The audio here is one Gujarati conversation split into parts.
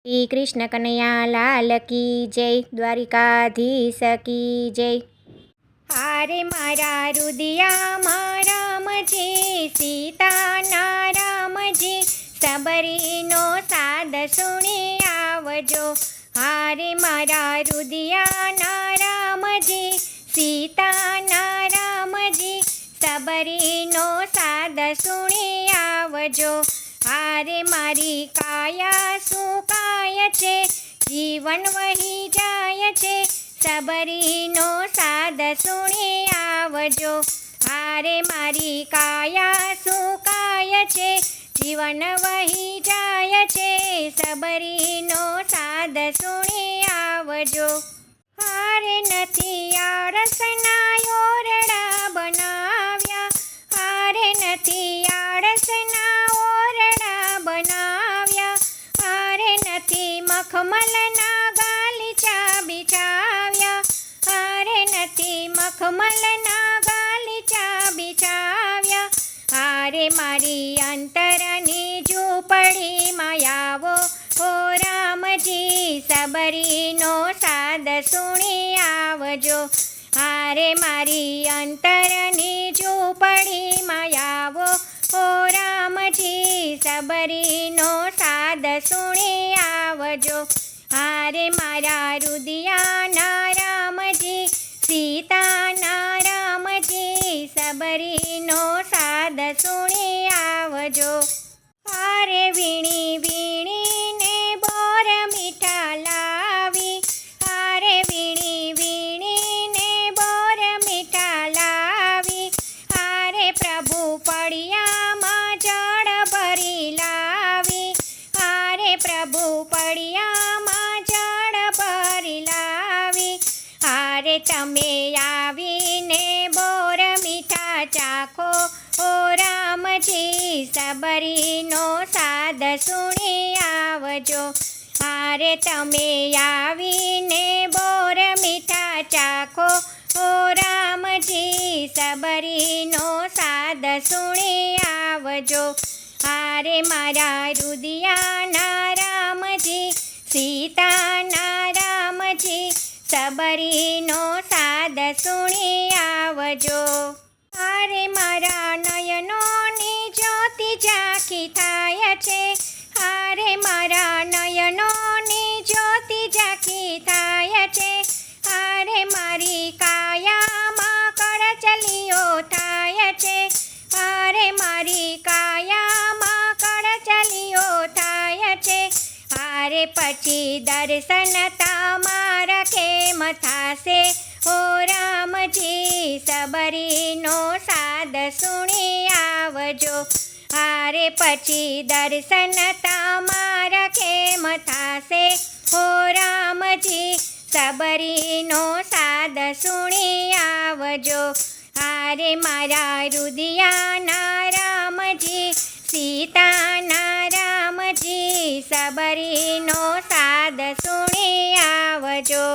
શ્રી કૃષ્ણ કનૈયા લાલ કી જય, દ્વારિકાધીશ કી જય। હારે મારા રુદિયામાં રામજી, સીતાના રામજી, સબરીનો સાદ સુણી આવજો। હારે મારા રુદિયાના રામજી, સીતાના રામજી, સબરીનો સાદ સુણી આવજો। હારે મારી કાયા સુકાય છે, જીવન વહી જાય છે, સબરીનો સાદ સુણી આવજો। હારે મારી કાયા સુકાય છે, જીવન વહી જાય છે, સબરીનો સાદ સુણી આવજો। હારે નથી આળસના ઓરડા બનાવ્યા, હારે નથી આળસના ઓરડા બનાવ્યા, હારે નથી મખમલના ગાલીચા બિછાવ્યા, હારે નથી મખમલના ગાલીચા બિછાવ્યા। હારે મારી અંતરની ઝૂંપડીમાં આવો, ઓ રામજી, સબરીનો સાદ સુણી આવજો। હારે મારી અંતરની ઝૂંપડીમાં આવો, ઓ રામજી, સબરીનો સાદ સુણી આવજો। હારે મારા રુદિયાના રામજી, સીતાના રામજી, સબરીનો સાદ સુણી આવજો। હારે વીણી વીણીને બોર મીઠા લાવી, હારે વીણી વીણીને બોર મીઠા લાવી, હારે પ્રભુ પડિયામાં જળ ભરી લાવી, હારે પ્રભુ પડિયામાં જળ ભરી લાવી। હારે તમે આવીને બોર મીઠા ચાખો, ઓ રામજી, સબરીનો સાદ સુણી આવજો। હારે તમે આવીને બોર મીઠા ચાખો, ઓ રામજી, સબરીનો સાદ સુણી આવજો। હારે મારા રુદિયાના રામજી, સીતાના રામજી, સબરીનો સાદ સુણી આવજો। હારે મારા નયનોની જ્યોતિ ઝાંખી થાય છે, હારે મારા નયનોની જ્યોતિ ઝાંખી થાય છે, હારે મારી કાયામાં કળચલીઓ થાય છે, હારે મારી કાયામાં કળચલીઓ થાય છે। હારે પછી દર્શન તમારા કેમ થાશે, ઓ રામજી, સબરીનો સાદ સુણી આવજો। હારે પછી દર્શન તમારા કેમ થાશે, ઓ રામજી, સબરીનો સાદ સુણી આવજો। હારે મારા રુદિયાના રામજી, સીતાના રામજી, સબરીનો સાદ સુણી આવજો।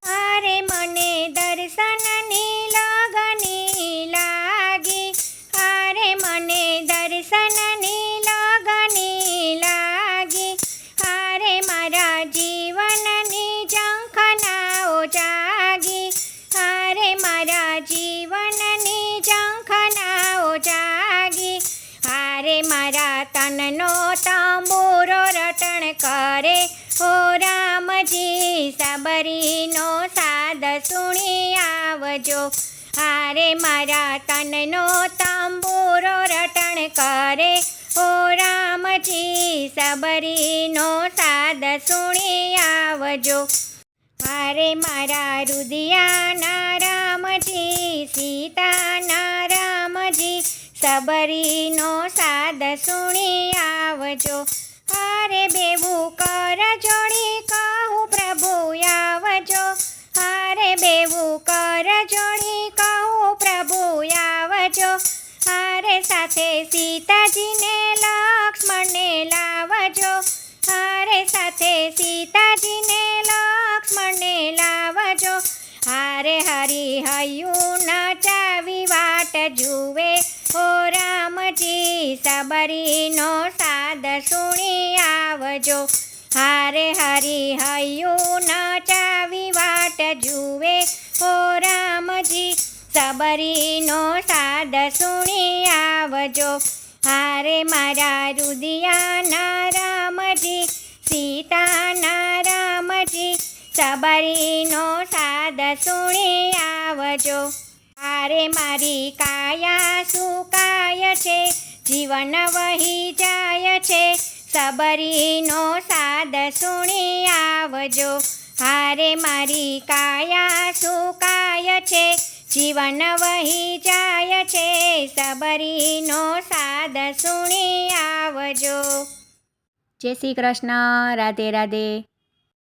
હારે મને દર્શનની લગની લાગી, હારે મને દર્શનની લગની લાગી, હારે મારા જીવનની ઝંખનાઓ જાગી, હારે મારા જીવનની ઝંખનાઓ જાગી। હારે મારા તનનો તંબુરો રટણ કરે, ઓ રામજી, સબરીનો સાદ સુણી આવજો। હારે મારા તનનો તંબુરો રટણ કરે, ઓ રામજી, સબરીનો સાદ સુણી આવજો। હારે મારા રુદિયાના રામજી, સીતાના રામજી, સબરીનો સાદ સુણી આવજો। હારે બેવું કર જોડી કહું, પ્રભુ આવજો, હારે બેવું કર જોડી કહું, પ્રભુ આવજો। હારે સાથે સીતાજીને લક્ષ્મણને લાવજો, હારે સાથે સીતાજીને લક્ષ્મણને લાવજો। હારે હરી હૈયું નચાવી વાટ જુએ, ઓ રામજી, સબરીનો સાદ સુણી આવજો। હારે મારે હરી હૈયું નચાવી વાટ જુએ ઓ રામજી, સબરીનો સાદ સુણી આવજો. હારે મારા રુદિયાના રામજી, સીતાના રામજી, સબરીનો સાદ સુણી આવજો. હારે મારી કાયા સુકાય છે, જીવન વહી જાય છે, સબરીનો સાદ સુણી આવજો. હારે મારી કાયા સુકાય છે, જીવન વહી જાય છે, સબરીનો સાદ સુણી આવજો. જય શ્રી કૃષ્ણ. રાધે રાધે.